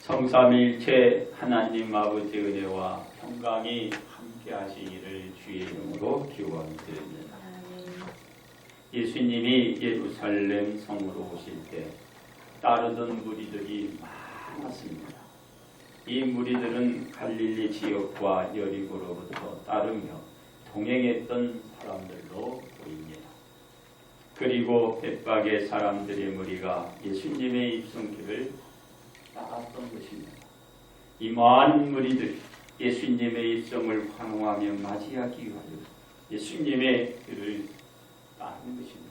성삼위일체 하나님 아버지 은혜와 평강이 함께 하시기를 주의 이름으로 기원드립니다. 예수님이 예루살렘 성으로 오실 때 따르던 무리들이 많았습니다. 이 무리들은 갈릴리 지역과 여리고로부터 따르며 동행했던 사람들로 보입니다. 그리고 벳박의 사람들의 무리가 예수님의 입성길을 따랐던 것입니다. 이 많은 무리들이 예수님의 입성을 환호하며 맞이하기 위하여 예수님의 길을 따르는 것입니다.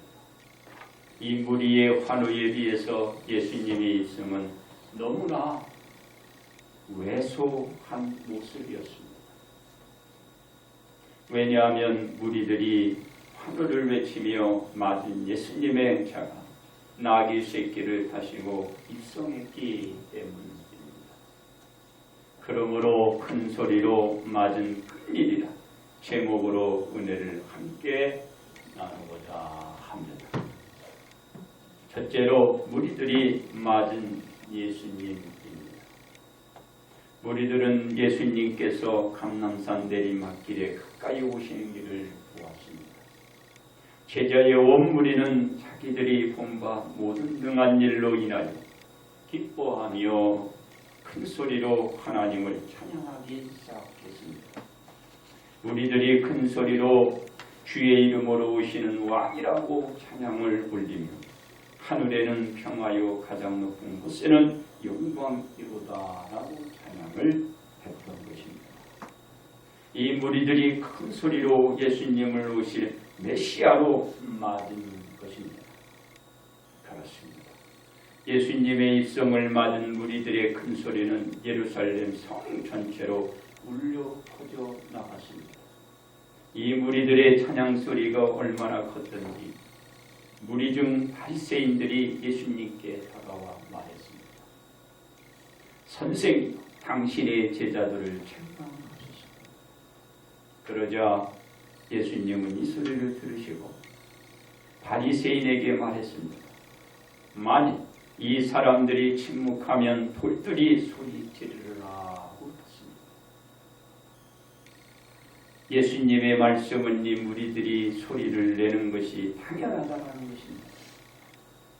이 무리의 환호에 비해서 예수님의 입성은 너무나 왜소한 모습이었습니다. 왜냐하면 무리들이 환호를 외치며 맞은 예수님의 행차가 나귀 새끼를 타시고 입성했기 때문입니다. 그러므로 큰 소리로 맞은 큰일이라 제목으로 은혜를 함께 나누고자 합니다. 첫째로 무리들이 맞은 예수님입니다. 무리들은 예수님께서 감람산 내리막길에 가까이 오시는 길을 보았습니다. 제자의 온 무리는 자기들이 본 바 모든 등한 일로 인하여 기뻐하며 큰 소리로 하나님을 찬양하기 시작했습니다. 무리들이 큰 소리로 주의 이름으로 오시는 왕이라고 찬양을 올리며 하늘에는 평화요 가장 높은 곳에는 영광이로다라고 찬양을 했던 것입니다. 이 무리들이 큰 소리로 예수님을 오실 메시아로 맞은 것입니다. 그렇습니다. 예수님의 입성을 맞은 무리들의 큰 소리는 예루살렘 성 전체로 울려 퍼져 나갔습니다. 이 무리들의 찬양 소리가 얼마나 컸던지 무리 중 바리새인들이 예수님께 다가와 말했습니다. 선생님, 당신의 제자들을 책망하소서. 그러자 예수님은 이 소리를 들으시고 바리새인에게 말했습니다. 만일 이 사람들이 침묵하면 돌들이 소리 지르라 했습니다. 예수님의 말씀은 이 무리들이 소리를 내는 것이 당연하다는 것입니다.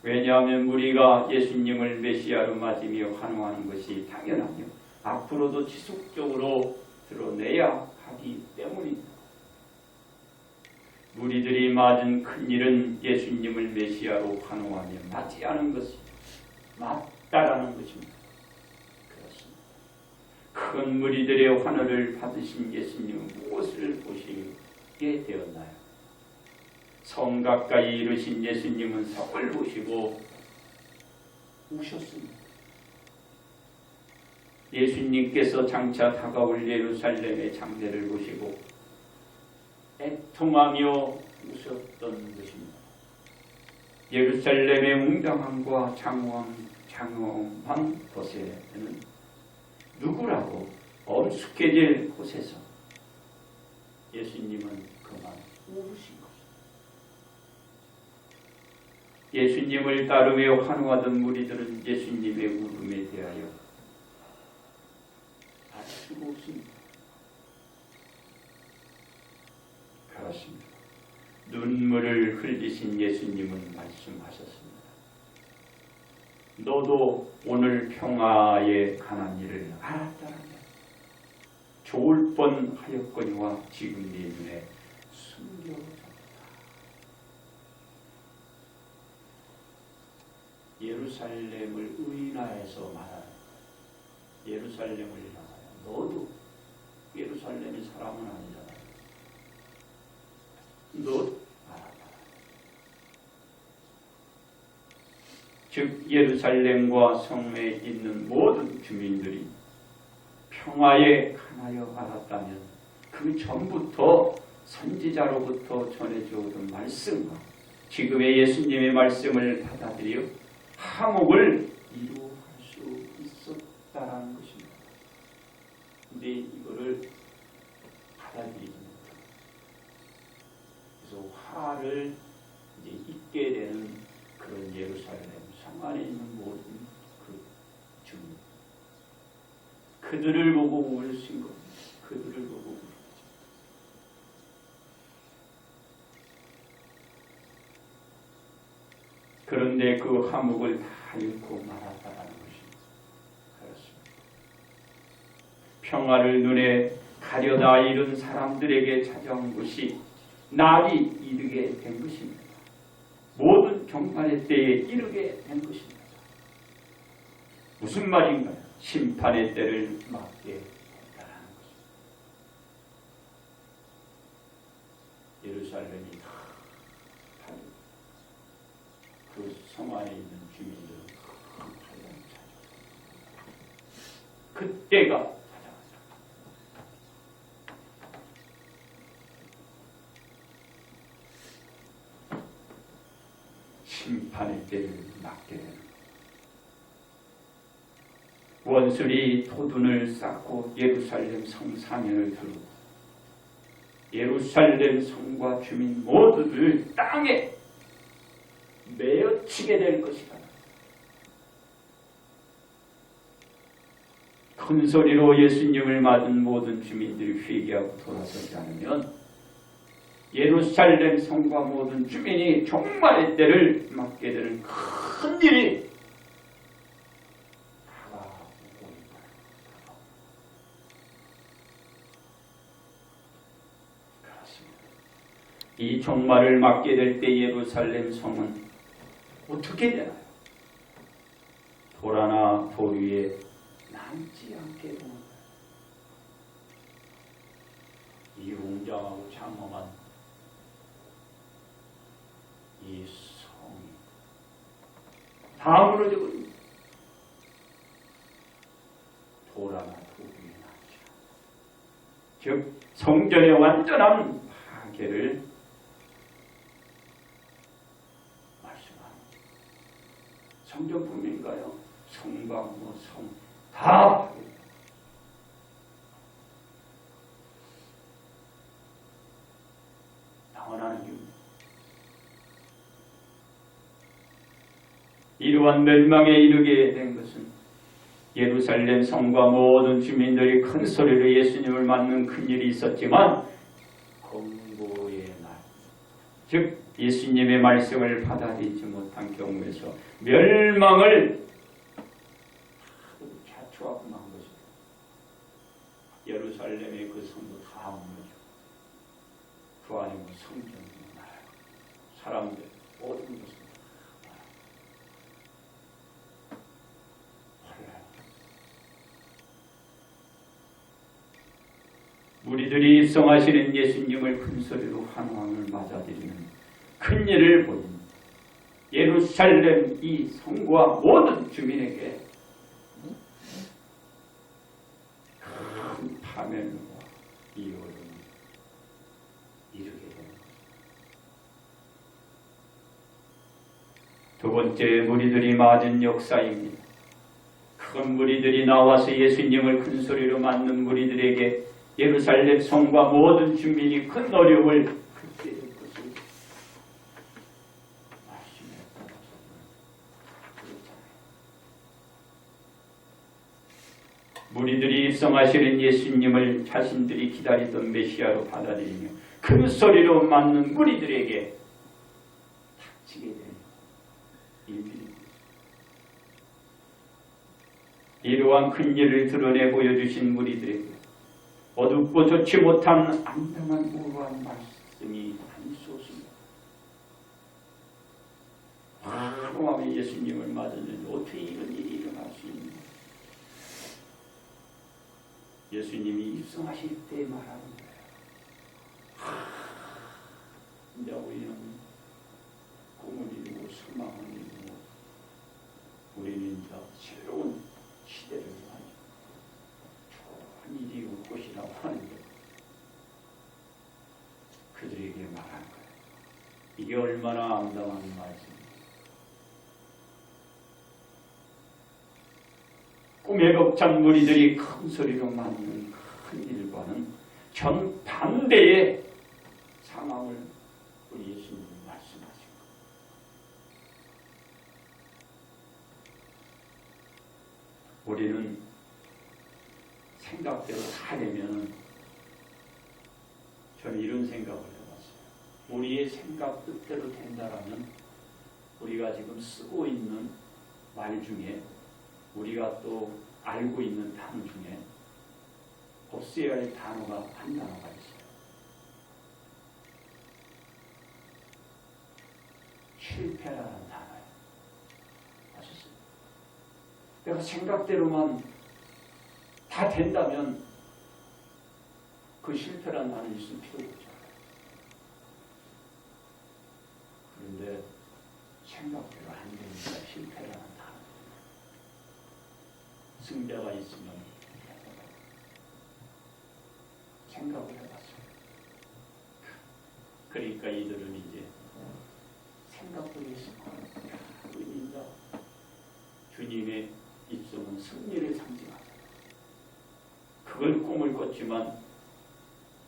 왜냐하면 우리가 예수님을 메시아로 맞으며 환호하는 것이 당연하며 앞으로도 지속적으로 드러내야 하기 때문입니다. 무리들이 맞은 큰 일은 예수님을 메시아로 환호하며 맞이하는 것이 맞다라는 것입니다. 그렇습니다. 큰 무리들의 환호를 받으신 예수님은 무엇을 보시게 되었나요? 성 가까이 이르신 예수님은 성을 보시고 우셨습니다. 예수님께서 장차 다가올 예루살렘의 장례를 보시고 애통하며 우셨던 것입니다. 예루살렘의 웅장함과 장엄한 곳에는 누구라고 엄숙해질 곳에서 예수님은 그만 우으신 것입니다. 예수님을 따르며 환호하던 무리들은 예수님의 울음에 대하여 알 수가 없습니다. 그렇습니다. 눈물을 흘리신 예수님은 말씀하셨습니다. 너도 오늘 평화에 관한 일을 알았다면 좋을 뻔하였거니와 지금 네 눈에 숨겨졌다. 예루살렘을 의인화해서 말하는 예루살렘을 향하여 너도 예루살렘의 사람은 아니잖아. 너 알아봐. 즉 예루살렘과 성에 있는 모든 주민들이 평화에 관하여 알았다면 그 전부터 선지자로부터 전해져 오던 말씀과 지금의 예수님의 말씀을 받아들여 화목을 이루할 수 있었다라는 것입니다. 근데 이거를 받아들이지 못합니다. 그래서 화를 이제 잊게 되는 그런 예루살렘 성 안에 있는 모든 그 주민 그들을 보고 울으신 겁니다. 그들을 보고 울으신. 그런데 그 화목을 다 잃고 말았다라는 것입니다. 그렇습니다. 평화를 눈에 가려다 잃은 사람들에게 찾아온 것이 날이 이르게 된 것입니다. 모든 종말의 때에 이르게 된 것입니다. 무슨 말인가요? 심판의 때를 맞게 했다라는 것입니다. 예루살렘이 그 성 안에 있는 주민들은 큰 환란이 찾아왔습니다. 그때가 찾아왔습니다. 심판의 때를 맞게 되는 원술이 도둔을 쌓고 예루살렘 성 상현을 들고 예루살렘 성과 주민 모두를 땅에 메어치게 될 것이다. 큰 소리로 예수님을 맞은 모든 주민들이 회개하고 돌아서지 않으면 예루살렘 성과 모든 주민이 종말의 때를 맞게 되는 큰 일이 그렇습니다. 이 종말을 맞게 될 때 예루살렘 성은 어떻게 되나요? 돌아나 돌 위에 남지 않게 되는 거예요. 이 웅장하고 장엄한 이 성이 다 무너져 버립니다. 돌아나 돌 위에 남지 않고, 즉 성전의 완전한 파괴를 성전뿐인가요? 성과 성 다 나원하는 이유. 이러한 멸망에 이르게 된 것은 예루살렘 성과 모든 주민들이 큰 소리로 예수님을 맞는 큰 일이 있었지만 공고의 날, 즉 예수님의 말씀을 받아들이지 못한 경우에서 멸망을 자초하고 난 것입니다. 예루살렘의 그 성도 다 무너지고 그 안에 뭐 성전이 나라고 사람들 모든 것을 몰라요. 우리들이 입성하시는 예수님을 큰 소리로 환호함을 맞아들이는 큰 일을 보인 예루살렘 이 성과 모든 주민에게 큰 파멸과 이혼을 이루게 됩니다. 두 번째, 무리들이 맞은 역사입니다. 큰 무리들이 나와서 예수님을 큰 소리로 맞는 무리들에게 예루살렘 성과 모든 주민이 큰 어려움을 겪게 될 것입니다. 무리들이 입성하시는 예수님을 자신들이 기다리던 메시아로 받아들이며 큰 소리로 맞는 무리들에게 닥치게 되는 일입니다. 이러한 큰 일을 드러내 보여주신 무리들에게 어둡고 좋지 못한 암담한 우아한 말씀이 한 쏟습니다. 하루아침에 예수님을 맞았는데 어떻게 이런 일이 일어날 수 있는가? 예수님이 입성하실 때 말하는 거예요. 이제 우리는 꿈을 이루고 소망을 이루고 우리는 이제 새로운 시대를 가지고 좋은 일이 올 것이라고 하는데 그들에게 말한 거예요. 이게 얼마나 암담한 말씀입니까? 꿈에 벅찬 무리들이 큰 소리로 맞는 큰 일과는 정반대의 상황을 우리 예수님이 말씀하신 거예요. 우리는 생각대로 다 되면은 저는 이런 생각을 해봤어요. 우리의 생각 뜻대로 된다라면 우리가 지금 쓰고 있는 말 중에 우리가 또 알고 있는 단어 중에 없애야 할 단어가 한 단어가 있어요. 실패라는 단어예요. 아셨어요? 내가 생각대로만 다 된다면 그 실패라는 단어 있을 필요가 없잖아요. 그런데 생각대로 안 되니까 실패라는 단어. 승자가 있으면 생각을 해봤어요. 그러니까 이들은 이제 생각도 했습니다. 의미가 주님의 입성은 승리를 상징하다. 그걸 꿈을 꿨지만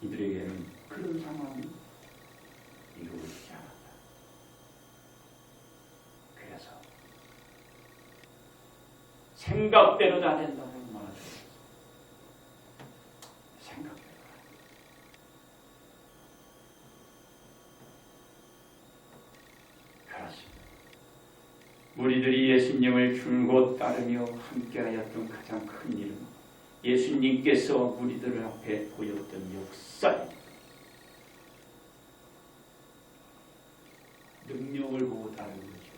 이들에게는 그런 상황이 이루어지지 않았다. 그래서 생각대로 다 된다는 말을 생각대로. 그렇습니다. 우리들이 예수님을 줄곧 따르며 함께하였던 가장 큰 일은 예수님께서 우리들 앞에 보였던 역사입니다. 능력을 보고 따르는 거죠.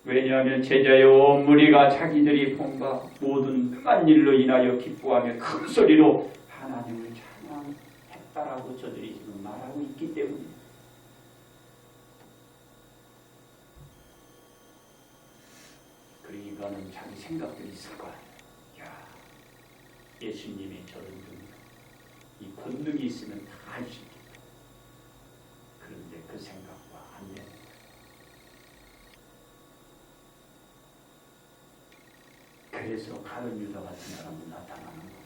왜냐하면 제자의 온 무리가 자기들이 본바 모든 끔한 일로 인하여 기뻐하며 큰 소리로 하나님을 찬양했다라고 저들이 지금 말하고 있기 때문에 그러니까는 자기 생각들이 있을 거야. 야, 예수님이 저런 능력, 이 권능이 있으면 다 할 수 있겠다. 그런데 그 생각과 안 됩니다. 그래서 가룟 유다 같은 사람은 나타나는 거예요.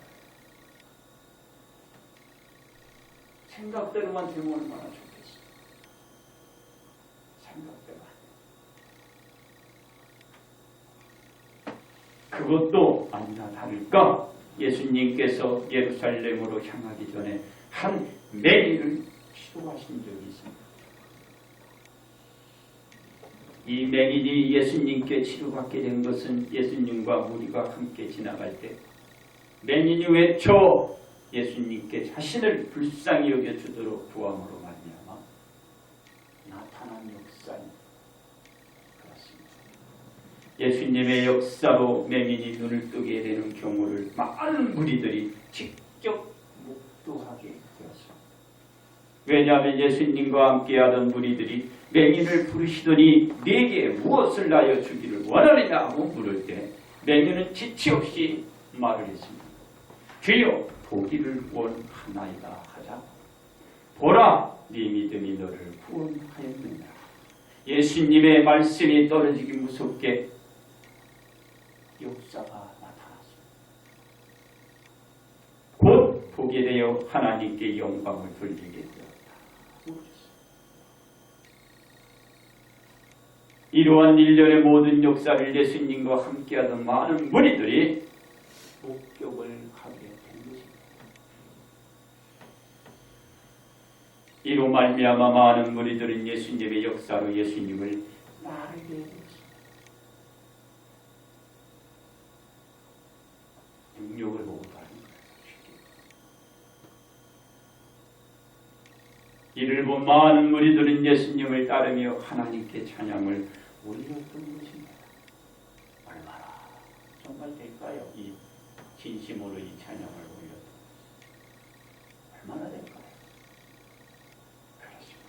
생각대로만 되면 얼마나 좋겠어. 생각대로 안 돼. 그것도 아니나 다를까 예수님께서 예루살렘으로 향하기 전에 한 맹인을 치료하신 적이 있습니다. 이 맹인이 예수님께 치료받게 된 것은 예수님과 무리가 함께 지나갈 때 맹인이 외쳐 예수님께 자신을 불쌍히 여겨주도록 구함으로 말미암아 나타난 역사입니다. 그렇습니다. 예수님의 역사로 맹인이 눈을 뜨게 되는 경우를 많은 무리들이 직접 목도하게 되었습니다. 왜냐하면 예수님과 함께하던 무리들이 맹인을 부르시더니 네게 무엇을 하여 주기를 원하느냐고 물을 때 맹인은 지체 없이 말을 했습니다. 주여 보기를 원하나이다 하자. 보라 네 믿음이 너를 구원하였느니라. 예수님의 말씀이 떨어지기 무섭게 역사가 나타났습니다. 곧 보게 되어 하나님께 영광을 돌리게 되었다. 이러한 일련의 모든 역사를 예수님과 함께하던 많은 무리들이 목격을 하게 된 것입니다. 이로 말미암아 많은 무리들은 예수님의 역사로 예수님을 나르게 되었습니다. 능력을 보고 가는 거예요. 이를 본 많은 무리들은 예수님을 따르며 하나님께 찬양을 올렸던 것입니다. 얼마나 정말 될까요? 이 진심으로 이 찬양을 올렸던 얼마나 될까요? 그렇습니다.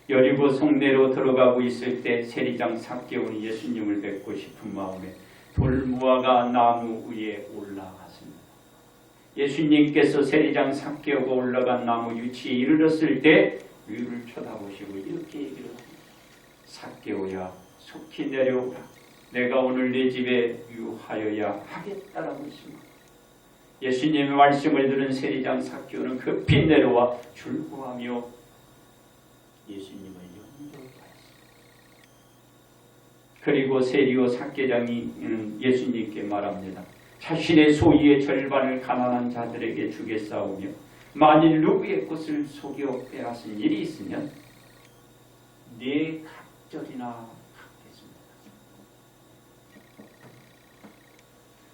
여리고 성내로 들어가고 있을 때 세리장 삭개오는 예수님을 뵙고 싶은 마음에 돌무화과 나무 위에 올라갔습니다. 예수님께서 세리장 삭개오가 올라간 나무 위치에 이르렀을 때 위를 쳐다보시고 이렇게 얘기를 합니다. 삭개오야 속히 내려오라. 내가 오늘 내 집에 유하여야 하겠다라고 했습니다. 예수님의 말씀을 들은 세리장 삭개오는 급히 내려와 줄구하며 예수님을 영접하였습니다. 그리고 세리오 사개장이 예수님께 말합니다. 자신의 소유의 절반을 가난한 자들에게 주겠사오며 만일 누구의 것을 속여 빼앗은 일이 있으면 네 각절이나 갚겠습니다.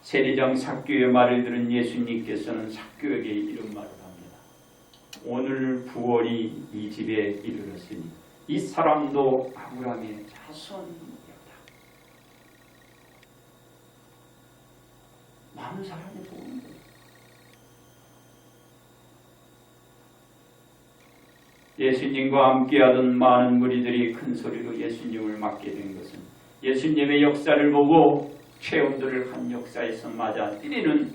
세리장 삭개의 말을 들은 예수님께서는 삭개에게 이런 말을 합니다. 오늘 부활이 이 집에 이르렀으니 이 사람도 아브라함의 자손이었다. 많은 사람이 보는 거예요. 예수님과 함께하던 많은 무리들이 큰 소리로 예수님을 맞게 된 것은 예수님의 역사를 보고 체험들을 한 역사에서 맞아 때리는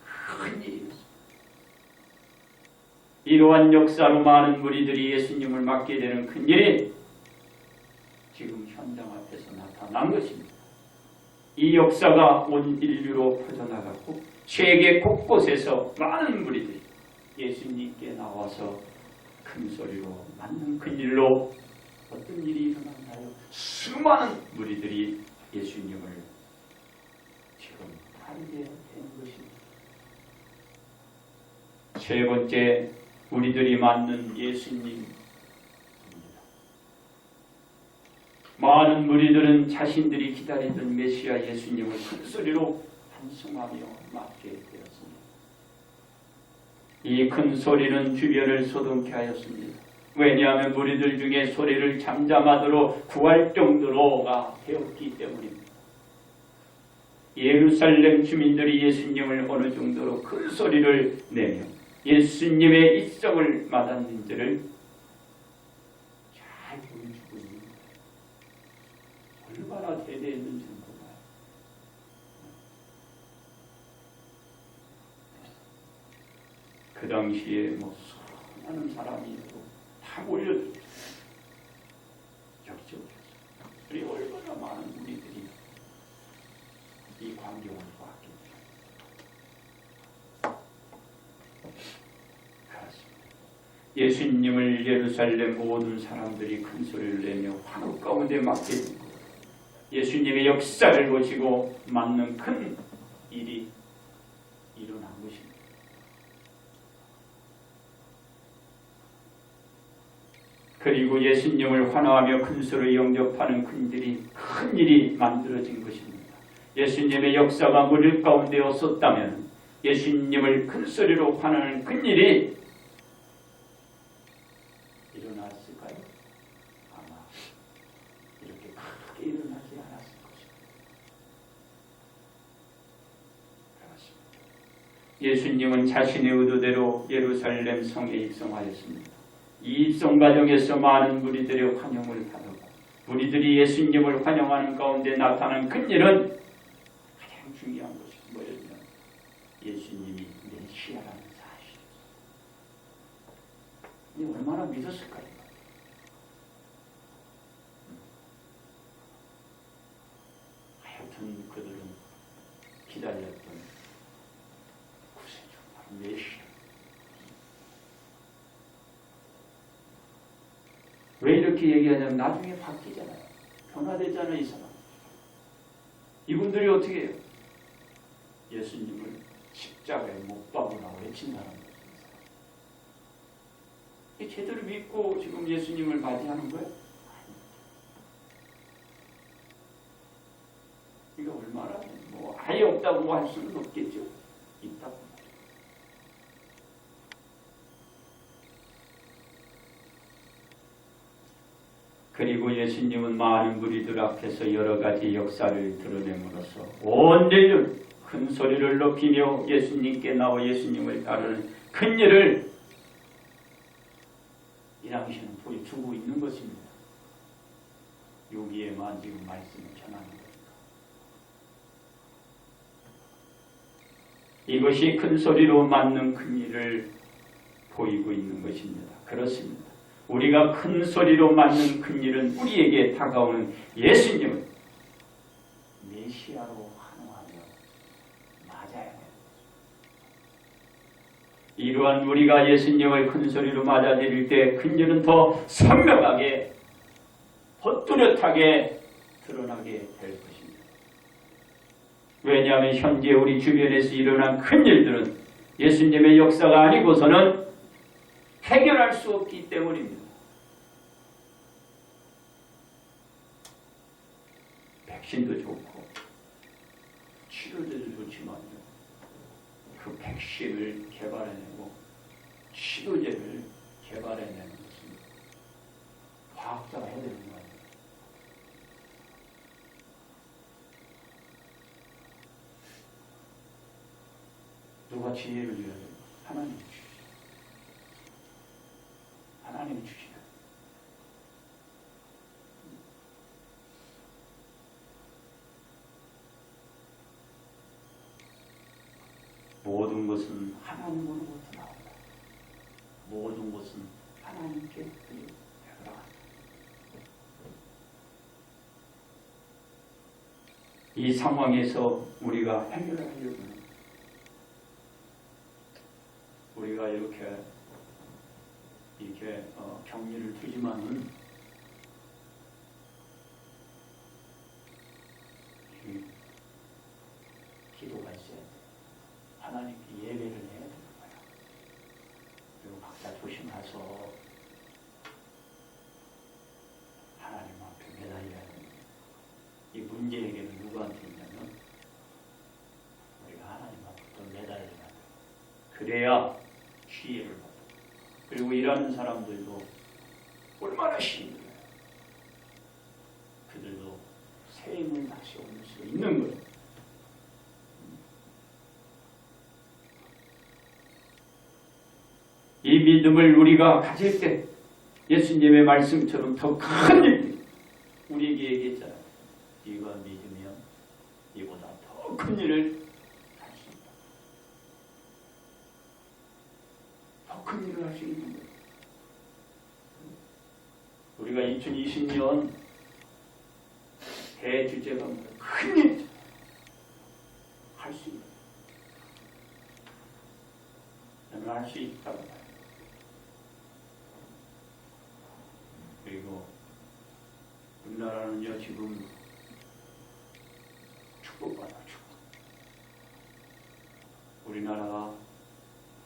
큰 일이었습니다. 이러한 역사로 많은 무리들이 예수님을 맞게 되는 큰 일이 지금 현장 앞에서 나타난 것입니다. 이 역사가 온 인류로 퍼져나갔고 세계 곳곳에서 많은 무리들이 예수님께 나와서 큰 소리로 맞는 큰 일로 어떤 일이 일어났나요? 수많은 무리들이 예수님을 지금 알게 된 것입니다. 세 번째, 우리들이 맞는 예수님입니다. 많은 무리들은 자신들이 기다리던 메시아 예수님을 큰 소리로 찬송하며 맞게 되었습니다. 이 큰 소리는 주변을 소동케 하였습니다. 왜냐하면 무리들 중에 소리를 잠잠하도록 구할 정도로가 되었기 때문입니다. 예루살렘 주민들이 예수님을 어느 정도로 큰 소리를 내며 예수님의 입성을 맞았는지를 잘 보여주고 있습니다. 얼마나 대대했는지는 몰라요. 그 당시에 수많은 사람이 다 몰려들었어요. 역적이었어요. 우리 얼마나 많은 우리들이 이 광경을 보았겠죠. 그렇습니다. 예수님을 예루살렘 모든 사람들이 큰 소리를 내며 환호 가운데 맞게 된 것. 예수님의 역사를 보시고 맞는 큰 일이 일어난 것입니다. 그리고 예수님을 환호하며 큰 소리로 영접하는 큰 일이 만들어진 것입니다. 예수님의 역사가 무리 가운데 없었다면 예수님을 큰 소리로 환호하는 큰 일이 일어났을까요? 아마 이렇게 크게 일어나지 않았을 것입니다. 그렇습니다. 예수님은 자신의 의도대로 예루살렘 성에 입성하였습니다. 이 입성 과정에서 많은 무리들의 환영을 받았고 무리들이 예수님을 환영하는 가운데 나타난 큰 일은 가장 중요한 것이 뭐였냐면 예수님이 메시아라는 사실이었어요. 이 얼마나 믿었을까요? 하여튼 그들은 기다렸던 구세주 메시아. 왜 이렇게 얘기하냐면 나중에 바뀌잖아요. 변화되잖아요. 이 사람. 이분들이 어떻게 해요? 예수님을 십자가에 못 박으라고 외친 사람들. 제대로 믿고 지금 예수님을 맞이하는 거예요? 이거 얼마나 아예 없다고 할 수는 없겠죠. 있다고. 그리고 예수님은 많은 무리들 앞에서 여러 가지 역사를 드러냄으로써 온 인류는 큰 소리를 높이며 예수님께 나와 예수님을 따르는 큰 일을 이 당시는 보여주고 있는 것입니다. 여기에만 지금 말씀을 전하는 겁니다. 이것이 큰 소리로 맞는 큰 일을 보이고 있는 것입니다. 그렇습니다. 우리가 큰 소리로 맞는 큰 일은 우리에게 다가오는 예수님을 메시아로 환호하며 맞아야 합니다. 이러한 우리가 예수님을 큰 소리로 맞아들일 때 큰 일은 더 선명하게, 더 뚜렷하게 드러나게 될 것입니다. 왜냐하면 현재 우리 주변에서 일어난 큰 일들은 예수님의 역사가 아니고서는 해결할 수 없기 때문입니다. 백신도 좋고 치료제도 좋지만요. 그 백신을 개발해내고 치료제를 개발해내는 것은 과학자가 해야 되는 거예요. 누가 지혜를 줘야 돼요? 하나님이 주시죠. 하나님이 주시죠. 모든 것은 하나님으로부터 나온다. 모든 것은 하나님께 돌아간다. 이 상황에서 우리가 해결하려면 우리가 이렇게 격리를 두지만은 기도가 있어야 돼. 하나님께 예배를 해야 되는 거야. 그리고 각자 조심해서 하나님 앞에 매달려야 돼. 이 문제 해결은 누구한테 있냐면 우리가 하나님 앞에 또 매달려야 돼. 그래야 지혜를 받고. 그리고 일하는 사람들도 얼마나 힘들어요. 그들도 새 힘을 다시 얻을 수 있는 거예요. 이 믿음을 우리가 가질 때 예수님의 말씀처럼 더 큰 일 우리에게 얘기했잖아요. 네가 믿으면 이보다 더 큰 일을 할 수 있다. 더 큰 일을 할 수 있는 거예요. 우리가 2020년 대주제가 큰 일 할 수 있는 저는 할 수 있다고 봐요. 그리고 우리나라는요 지금 축복받아 축복. 우리나라가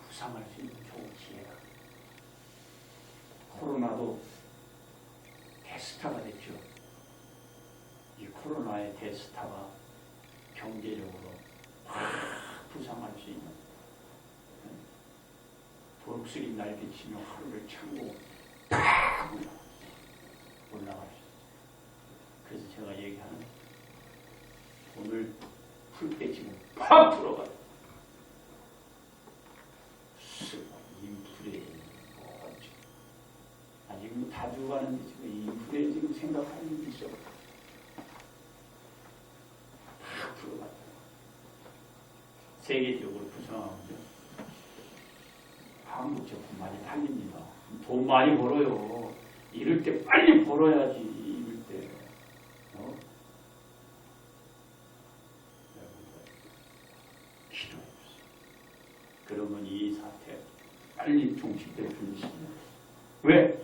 부상할 수 있는 좋은 기회다. 코로나도 대스타가 됐죠. 이 코로나의 대스타가 경제적으로 확 부상할 수 있는 독수리 날개치며 하루를 참고 팍 올라갈 수 있어요. 그래서 제가 얘기하는 오늘 풀 때 지금 팍 풀어가요. 인플레 아직 뭐 다 죽어가는데 지금 인플레 지금 생각하는 게 있어. 팍 풀어가요. 세계적으로 부상하죠. 한국 제품 많이 팔립니다. 돈 많이 벌어요. 이럴 때 빨리 벌어야지. 이럴 때. 기도해주세요. 그러면 이 사태 빨리 종식될 수 있습니다. 왜?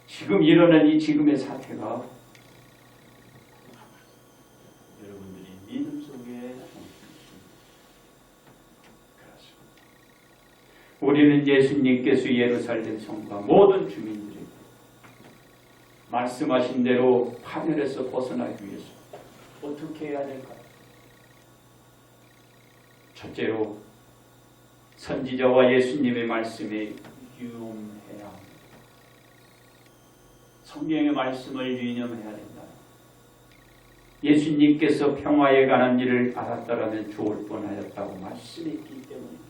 지금 일어난 이 지금의 사태가 여러분들이 믿음 속에 우리는 예수님께서 예루살렘 성과 모든 주민들에게 말씀하신 대로 파멸에서 벗어나기 위해서 어떻게 해야 될까요? 첫째로 선지자와 예수님의 말씀에 유념해야 합니다. 성경의 말씀을 유념해야 된다. 예수님께서 평화에 관한 일을 알았더라면 좋을 뻔하였다고 말씀했기 때문입니다.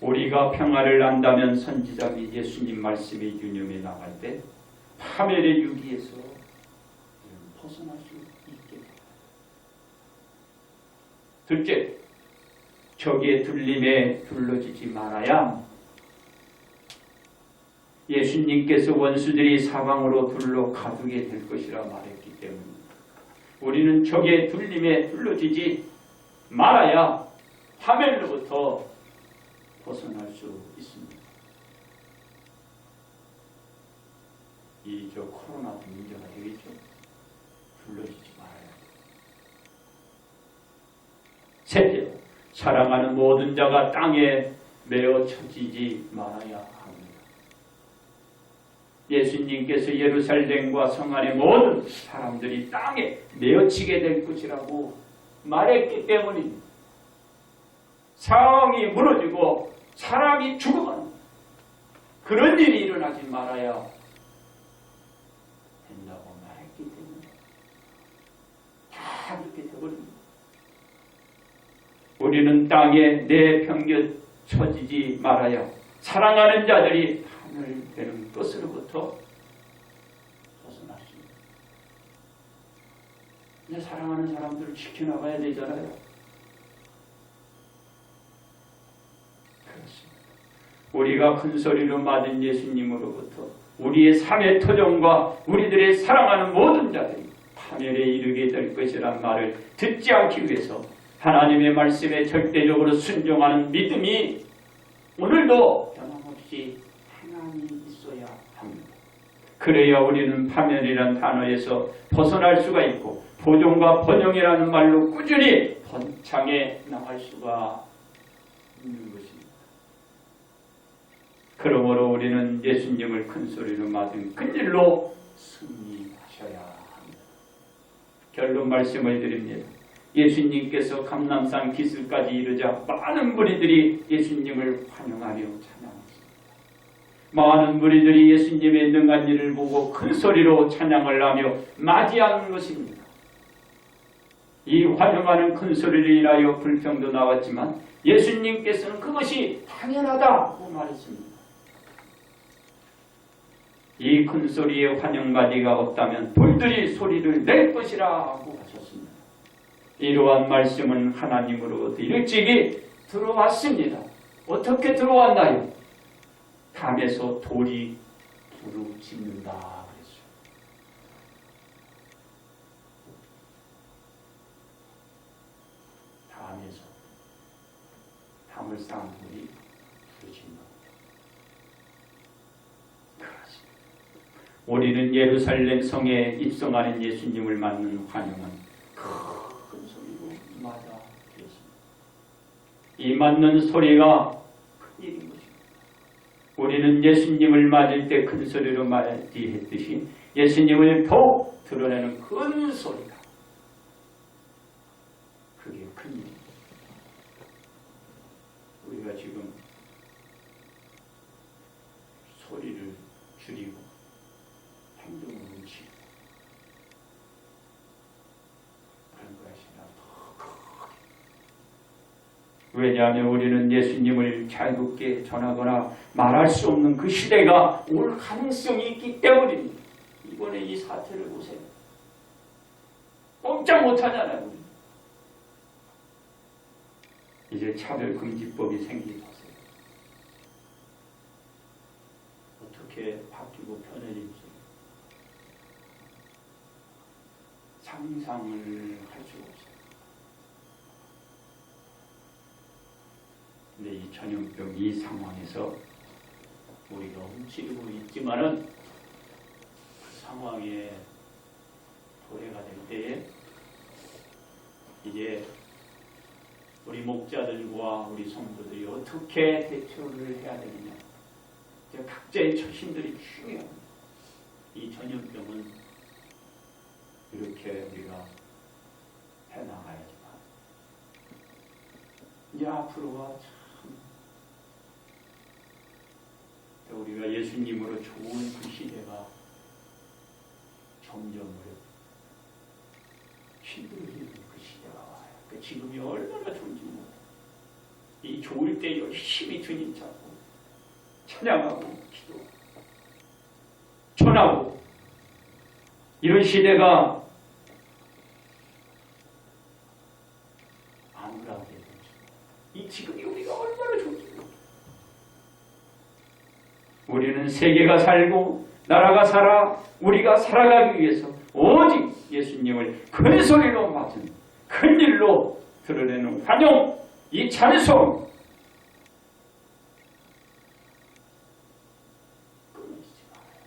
우리가 평화를 안다면 선지자 및 예수님 말씀이 유념해 나갈 때 파멸의 유기에서 벗어날 수 있게 됩니다. 둘째, 적의 들림에 둘러지지 말아야 예수님께서 원수들이 사방으로 둘러 가두게 될 것이라 말했기 때문입니다. 우리는 적의 들림에 둘러지지 말아야 파멸로부터 벗어날 수 있습니다. 이 코로나도 문제가 되겠죠. 불러주지 말아요. 셋째, 사랑하는 모든 자가 땅에 메어 쳐지지 말아야 합니다. 예수님께서 예루살렘과 성 안의 모든 사람들이 땅에 메어치게 될 것이라고 말했기 때문입니다. 상황이 무너지고 사람이 죽어가는 그런 일이 일어나지 말아야 된다고 말했기 때문에 다 그렇게 되어버립니다. 우리는 땅에 내팽겨 쳐지지 말아야 사랑하는 자들이 하늘 되는 것으로부터 벗어났습니다. 이제 사랑하는 사람들을 지켜나가야 되잖아요. 그렇습니다. 우리가 큰 소리로 맞은 예수님으로부터 우리의 삶의 터전과 우리들의 사랑하는 모든 자들이 파멸에 이르게 될 것이란 말을 듣지 않기 위해서 하나님의 말씀에 절대적으로 순종하는 믿음이 오늘도 변함없이 하나님이 있어야 합니다. 그래야 우리는 파멸이라는 단어에서 벗어날 수가 있고 보존과 번영이라는 말로 꾸준히 번창해 나갈 수가 있는 것입니다. 그러므로 우리는 예수님을 큰 소리로 맞은 큰 일로 승리하셔야 합니다. 결론 말씀을 드립니다. 예수님께서 감람산 기슭까지 이르자 많은 무리들이 예수님을 환영하며 찬양했습니다. 많은 무리들이 예수님의 능한 일을 보고 큰 소리로 찬양을 하며 맞이하는 것입니다. 이 환영하는 큰 소리를 인하여 불평도 나왔지만 예수님께서는 그것이 당연하다고 말했습니다. 이 큰 소리에 환영받이가 없다면 돌들이 소리를 낼 것이라고 하셨습니다. 이러한 말씀은 하나님으로부터 일찍이 들어왔습니다. 어떻게 들어왔나요? 담에서 돌이 부르짖는다 그랬어요. 담에서 담을 쌓은 돌이 부르짖는다. 그렇습니다. 우리는 예루살렘 성에 입성하는 예수님을 맞는 환영은 이 맞는 소리가 큰 일인 것입니다. 우리는 예수님을 맞을 때 큰 소리로 맞이했듯이 예수님을 더욱 드러내는 큰 소리가 그게 큰 일입니다. 우리가 지금 소리를 줄이고 행동을 멈추고 그런 것이나 왜냐하면 우리는 예수님을 자유롭게 전하거나 말할 수 없는 그 시대가 올 가능성이 있기 때문입니다. 이번에 이 사태를 보세요. 꼼짝 못하잖아요. 이제 차별금지법이 생기면서 어떻게 바뀌고 편해질지 상상을 할 수가 없어요. 근데 이 전염병 이 상황에서 우리가 훔치고 있지만은 그 상황에 도래가 될 때에 이제 우리 목자들과 우리 성도들이 어떻게 대처를 해야 되느냐. 각자의 처신들이 중요합니다. 이 전염병은 이렇게 우리가 해나가야지만 이제 앞으로가 참 우리가 예수님으로 좋은 그 시대가 점점 힘들어지는 그 시대가 와요. 그 지금이 얼마나 좋은지 몰라요. 이 좋을 때 열심히 주님 찾고 찬양하고 기도하고 전하고 이런 시대가 아무라고 되는 이 지금이 우리가 얼마나 좋은지 몰라요. 우리는 세계가 살고 나라가 살아 우리가 살아가기 위해서 오직 예수님을 큰 소리로 맞은 큰 일로 드러내는 환영, 이 찬송 끊이지 말아요.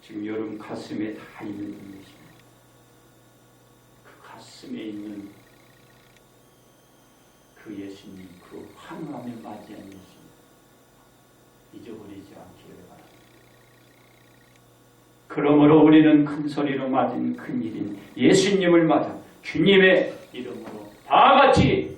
지금 여러분 가슴에 다 있는 분이십니다. 그 가슴에 있는 그 예수님, 그 환호하며 맞이한 예수님 잊어버리지 않기를 바랍니다. 그러므로 우리는 큰 소리로 맞은 큰일인 예수님을 맞아 주님의 이름으로 다 같이